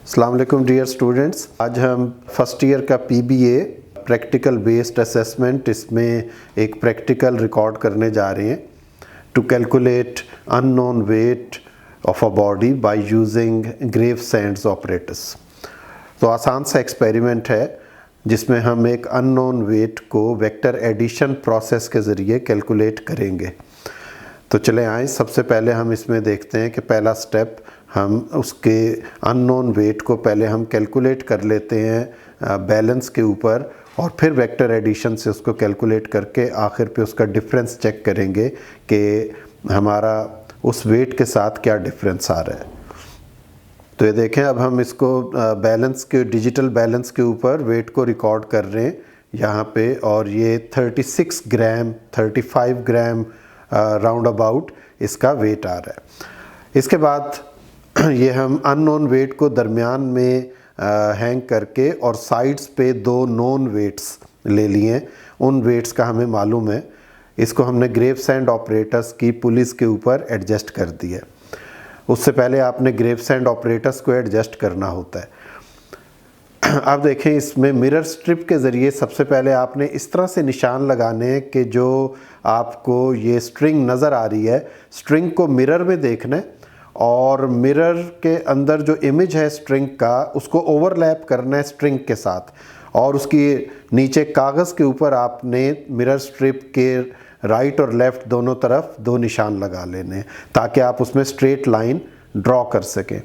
अस्सलाम वालेकुम dear students, आज हम फर्स्ट ईयर का पीबीए प्रैक्टिकल बेस्ड असेसमेंट, इसमें एक प्रैक्टिकल रिकॉर्ड करने जा रहे हैं to calculate unknown weight of a body by using gravesand's apparatus. तो आसान सा एक्सपेरिमेंट है जिसमें हम एक अननोन वेट को वेक्टर एडिशन प्रोसेस के ज़रिए कैलकुलेट करेंगे। तो चले आए, सबसे पहले हम इसमें देखते हैं कि पहला स्टेप हम उसके अननोन वेट को पहले हम कैलकुलेट कर लेते हैं बैलेंस के ऊपर, और फिर वेक्टर एडिशन से उसको कैलकुलेट करके आखिर पे उसका डिफरेंस चेक करेंगे कि हमारा उस वेट के साथ क्या डिफरेंस आ रहा है। तो ये देखें, अब हम इसको बैलेंस के डिजिटल बैलेंस के ऊपर वेट को रिकॉर्ड कर रहे हैं यहाँ पे, और ये 36 ग्राम 35 ग्राम राउंड अबाउट इसका वेट आ रहा है। इसके बाद ये हम अननोन वेट को दरमियान में हैंग करके और साइड्स पे दो नोन वेट्स ले लिए। उन वेट्स का हमें मालूम है, इसको हमने ग्रेवसैंड ऑपरेटर्स की पुलिस के ऊपर एडजस्ट कर दिया। उससे पहले आपने ग्रेवसैंड ऑपरेटर्स को एडजस्ट करना होता है। अब देखें, इसमें मिरर स्ट्रिप के ज़रिए सबसे पहले आपने इस तरह से निशान लगाने कि जो आपको ये स्ट्रिंग नज़र आ रही है, स्ट्रिंग को मिरर में देखना है और मिरर के अंदर जो इमेज है स्ट्रिंग का, उसको ओवरलैप करना है स्ट्रिंग के साथ, और उसकी नीचे कागज़ के ऊपर आपने मिरर स्ट्रिप के राइट और लेफ़्ट दोनों तरफ दो निशान लगा लेने हैं ताकि आप उसमें स्ट्रेट लाइन ड्रॉ कर सकें।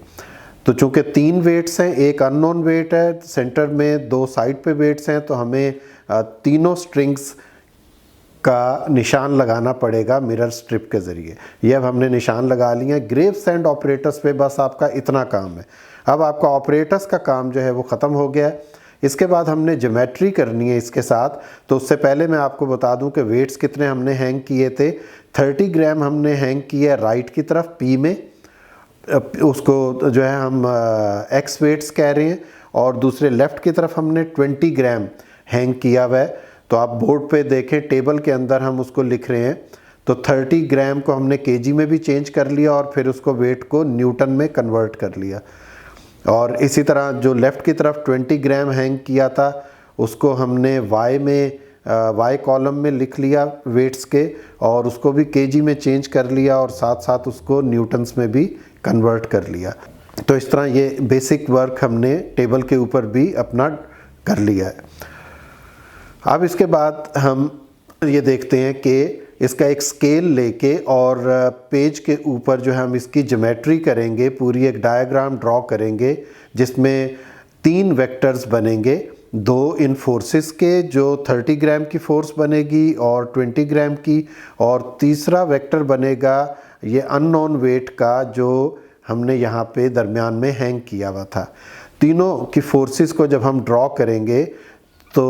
तो चूँकि 3 वेट्स हैं, एक अननोन वेट है, सेंटर में 2 साइड पे वेट्स हैं, तो हमें तीनों स्ट्रिंग्स का निशान लगाना पड़ेगा मिरर स्ट्रिप के ज़रिए। ये अब हमने निशान लगा लिया। ग्रेवसैंड ऑपरेटर्स पे बस आपका इतना काम है। अब आपका ऑपरेटर्स का काम जो है वो ख़त्म हो गया है। इसके बाद हमने ज्योमेट्री करनी है इसके साथ। तो उससे पहले मैं आपको बता दूं कि वेट्स कितने हमने हैंग किए थे। 30 ग्राम हमने हैंग किया राइट की तरफ पी में, उसको जो है हम एक्स वेट्स कह रहे हैं, और दूसरे लेफ़्ट की तरफ हमने 20 ग्राम हैंग किया हुआ है। तो आप बोर्ड पे देखें, टेबल के अंदर हम उसको लिख रहे हैं। तो 30 ग्राम को हमने केजी में भी चेंज कर लिया और फिर उसको वेट को न्यूटन में कन्वर्ट कर लिया। और इसी तरह जो लेफ़्ट की तरफ 20 ग्राम हैंग किया था, उसको हमने वाई में वाई कॉलम में लिख लिया वेट्स के, और उसको भी केजी में चेंज कर लिया और साथ साथ उसको न्यूटन्स में भी कन्वर्ट कर लिया। तो इस तरह ये बेसिक वर्क हमने टेबल के ऊपर भी अपना कर लिया है। अब इसके बाद हम ये देखते हैं कि इसका एक स्केल लेके और पेज के ऊपर जो है हम इसकी ज्योमेट्री करेंगे, पूरी एक डायग्राम ड्रॉ करेंगे जिसमें 3 वेक्टर्स बनेंगे। 2 इन फोर्सेस के, जो 30 ग्राम की फोर्स बनेगी और 20 ग्राम की, और तीसरा वेक्टर बनेगा ये अननोन वेट का जो हमने यहाँ पे दरमियान में हैंग किया हुआ था। तीनों की फोर्सेस को जब हम ड्रॉ करेंगे तो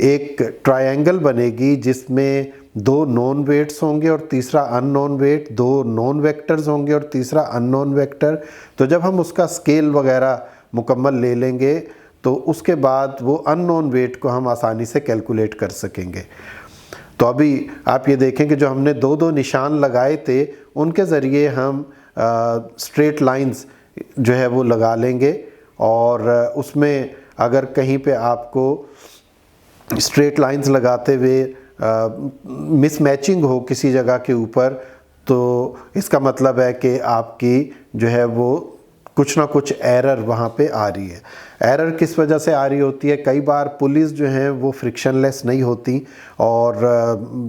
एक ट्रायंगल बनेगी जिसमें 2 नॉन वेट्स होंगे और तीसरा अननोन वेट, 2 नॉन वेक्टर्स होंगे और तीसरा अननोन वेक्टर। तो जब हम उसका स्केल वगैरह मुकम्मल ले लेंगे तो उसके बाद वो अननोन वेट को हम आसानी से कैलकुलेट कर सकेंगे। तो अभी आप ये देखें कि जो हमने 2-2 निशान लगाए थे, उनके ज़रिए हम स्ट्रेट लाइंस जो है वो लगा लेंगे, और उसमें अगर कहीं पे आपको स्ट्रेट लाइंस लगाते हुए मिसमैचिंग हो किसी जगह के ऊपर, तो इसका मतलब है कि आपकी जो है वो कुछ ना कुछ एरर वहाँ पे आ रही है। एरर किस वजह से आ रही होती है? कई बार पुलिस जो हैं वो फ्रिक्शनलेस नहीं होती और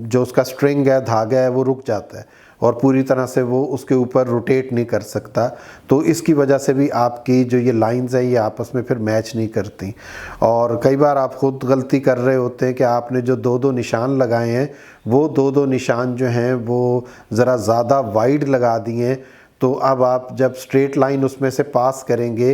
जो उसका स्ट्रिंग है, धागा है, वो रुक जाता है और पूरी तरह से वो उसके ऊपर रोटेट नहीं कर सकता। तो इसकी वजह से भी आपकी जो ये लाइंस हैं ये आपस में फिर मैच नहीं करती। और कई बार आप खुद गलती कर रहे होते हैं कि आपने जो 2-2 निशान लगाए हैं, वो 2-2 निशान जो हैं वो ज़रा ज़्यादा वाइड लगा दिए हैं। तो अब आप जब स्ट्रेट लाइन उसमें से पास करेंगे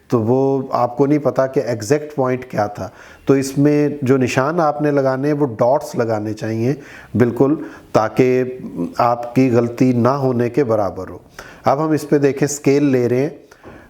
तो वो आपको नहीं पता कि एग्जैक्ट पॉइंट क्या था। तो इसमें जो निशान आपने लगाने हैं वो डॉट्स लगाने चाहिए बिल्कुल, ताकि आपकी गलती ना होने के बराबर हो। अब हम इस पे देखें, स्केल ले रहे हैं।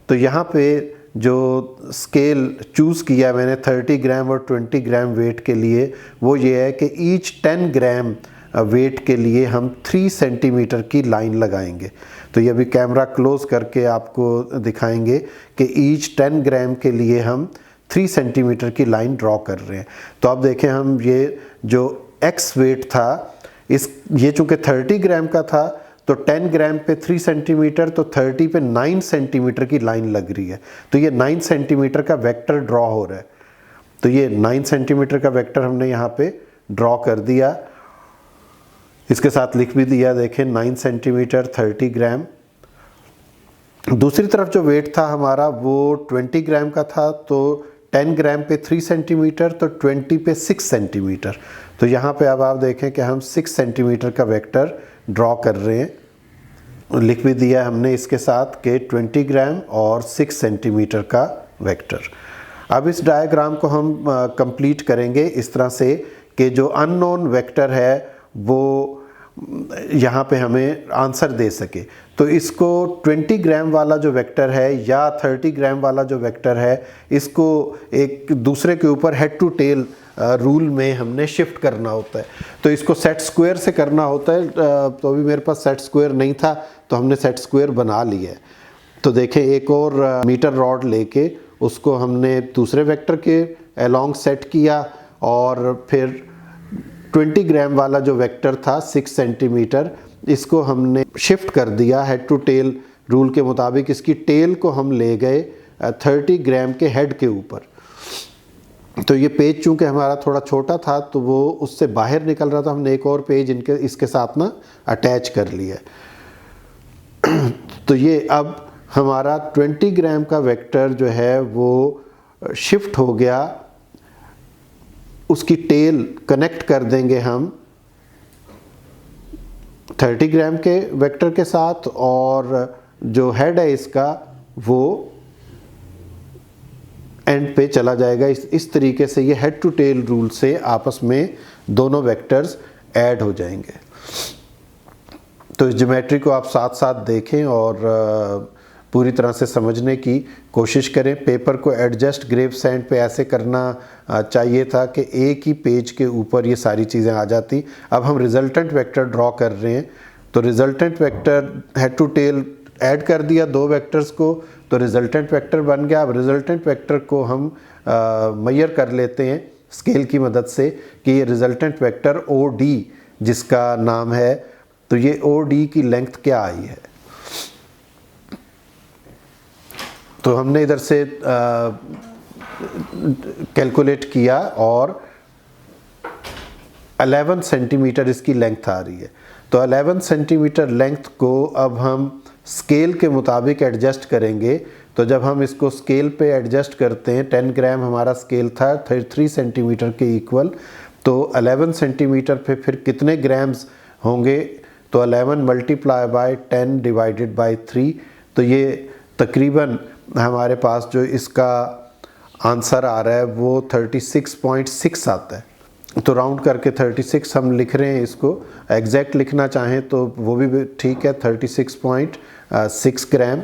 तो यहाँ पे जो स्केल चूज़ किया मैंने 30 ग्राम और 20 ग्राम वेट के लिए, वो ये है कि ईच 10 ग्राम वेट के लिए हम 3 सेंटीमीटर की लाइन लगाएंगे। तो ये अभी कैमरा क्लोज करके आपको दिखाएंगे कि ईच 10 ग्राम के लिए हम 3 सेंटीमीटर की लाइन ड्रॉ कर रहे हैं। तो आप देखें, हम ये जो एक्स वेट था, ये चूँकि 30 ग्राम का था, तो 10 ग्राम पे 3 सेंटीमीटर, तो 30 पे 9 सेंटीमीटर की लाइन लग रही है। तो ये 9 सेंटीमीटर का वेक्टर ड्रॉ हो रहा है। तो ये 9 सेंटीमीटर का वेक्टर हमने यहाँ पे ड्रॉ कर दिया, इसके साथ लिख भी दिया, देखें 9 सेंटीमीटर 30 ग्राम। दूसरी तरफ जो वेट था हमारा वो 20 ग्राम का था, तो 10 ग्राम पे 3 सेंटीमीटर, तो 20 पे 6 सेंटीमीटर। तो यहाँ पे अब आप देखें कि हम 6 सेंटीमीटर का वेक्टर ड्रॉ कर रहे हैं। लिख भी दिया हमने इसके साथ कि 20 ग्राम और 6 सेंटीमीटर का वेक्टर। अब इस डायग्राम को हम कंप्लीट करेंगे इस तरह से कि जो अननोन वेक्टर है वो यहाँ पे हमें आंसर दे सके। तो इसको 20 ग्राम वाला जो वेक्टर है या 30 ग्राम वाला जो वेक्टर है, इसको एक दूसरे के ऊपर हेड टू टेल रूल में हमने शिफ्ट करना होता है। तो इसको सेट स्क्वायर से करना होता है, तो अभी मेरे पास सेट स्क्वायर नहीं था तो हमने सेट स्क्वायर बना लिया है। तो देखें, एक और मीटर रॉड लेके उसको हमने दूसरे वेक्टर के अलोंग सेट किया और फिर 20 ग्राम वाला जो वेक्टर था 6 सेंटीमीटर, इसको हमने शिफ्ट कर दिया हेड टू टेल रूल के मुताबिक। इसकी टेल को हम ले गए 30 ग्राम के हेड के ऊपर। तो ये पेज चूँकि हमारा थोड़ा छोटा था तो वो उससे बाहर निकल रहा था, हमने एक और पेज इसके साथ ना अटैच कर लिया। तो ये अब हमारा 20 ग्राम का वेक्टर जो है वो शिफ्ट हो गया, उसकी टेल कनेक्ट कर देंगे हम 30 ग्राम के वेक्टर के साथ, और जो हेड है इसका वो एंड पे चला जाएगा। इस तरीके से ये हेड टू टेल रूल से आपस में दोनों वेक्टर्स ऐड हो जाएंगे। तो इस ज्योमेट्री को आप साथ साथ देखें और पूरी तरह से समझने की कोशिश करें। पेपर को एडजस्ट ग्रेव सैंड पे ऐसे करना चाहिए था कि एक ही पेज के ऊपर ये सारी चीज़ें आ जाती। अब हम रिजल्टेंट वेक्टर ड्रॉ कर रहे हैं, तो resultant vector head to tail add कर दिया दो वेक्टर्स को, तो रिजल्टेंट वेक्टर बन गया। अब रिजल्टेंट वेक्टर को हम मेजर कर लेते हैं स्केल की मदद से कि ये रिजल्टेंट वेक्टर OD जिसका नाम है, तो ये OD की लेंथ क्या आई है। तो हमने इधर से कैलकुलेट किया और 11 सेंटीमीटर इसकी लेंथ आ रही है। तो 11 सेंटीमीटर लेंथ को अब हम स्केल के मुताबिक एडजस्ट करेंगे। तो जब हम इसको स्केल पे एडजस्ट करते हैं, 10 ग्राम हमारा स्केल था 3 सेंटीमीटर के इक्वल, तो 11 सेंटीमीटर पे फिर कितने ग्राम्स होंगे, तो 11 मल्टीप्लाई बाय 10 डिवाइडेड बाय 3, तो ये तकरीबन हमारे पास जो इसका आंसर आ रहा है वो 36.6 आता है। तो राउंड करके 36 हम लिख रहे हैं, इसको एग्जैक्ट लिखना चाहें तो वो भी ठीक है, 36.6 ग्राम।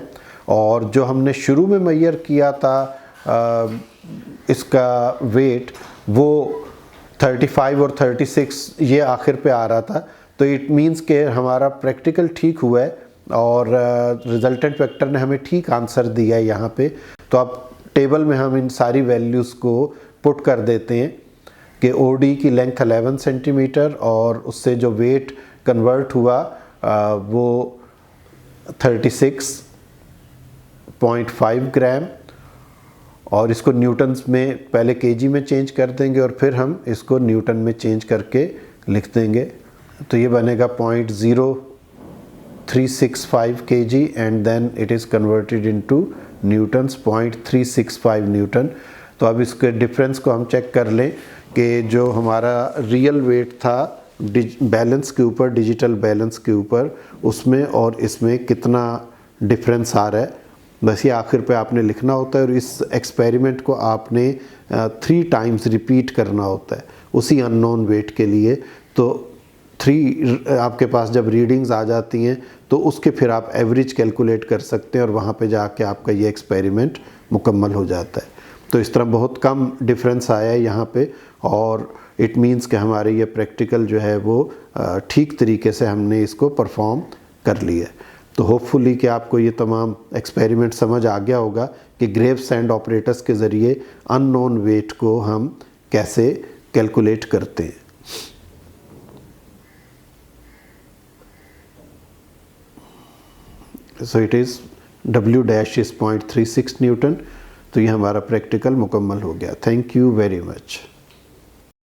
और जो हमने शुरू में मेजर किया था इसका वेट, वो 35 और 36 ये आखिर पे आ रहा था। तो इट मीन्स के हमारा प्रैक्टिकल ठीक हुआ है और रिजल्टेंट वेक्टर ने हमें ठीक आंसर दिया है यहाँ पे। तो अब टेबल में हम इन सारी वैल्यूज़ को पुट कर देते हैं कि OD की लेंथ 11 सेंटीमीटर और उससे जो वेट कन्वर्ट हुआ वो 36.5 ग्राम, और इसको न्यूटन्स में पहले केजी में चेंज कर देंगे और फिर हम इसको न्यूटन में चेंज करके लिख देंगे। तो ये बनेगा 0.0365 kg and then it is converted into newtons 0.365 newton. तो अब इसके डिफरेंस को हम चेक कर लें कि जो हमारा रियल वेट था बैलेंस के ऊपर, डिजिटल बैलेंस के ऊपर, उसमें और इसमें कितना डिफरेंस आ रहा है। बस ये आखिर पे आपने लिखना होता है और इस एक्सपेरिमेंट को आपने 3 टाइम्स रिपीट करना होता है उसी अननोन वेट के लिए। तो 3 आपके पास जब रीडिंग्स आ जाती हैं तो उसके फिर आप एवरेज कैलकुलेट कर सकते हैं और वहाँ पे जाके आपका ये एक्सपेरिमेंट मुकम्मल हो जाता है। तो इस तरह बहुत कम डिफरेंस आया है यहाँ पे, और इट मीन्स कि हमारे ये प्रैक्टिकल जो है वो ठीक तरीके से हमने इसको परफॉर्म कर लिया है। तो होपफुली कि आपको ये तमाम एक्सपेरिमेंट समझ आ गया होगा कि ग्रेवसैंड ऑपरेटर्स के ज़रिए अननोन वेट को हम कैसे कैलकुलेट करते हैं। So it is W dash is 0.36 Newton. तो ये हमारा प्रैक्टिकल मुकम्मल हो गया। Thank you very much.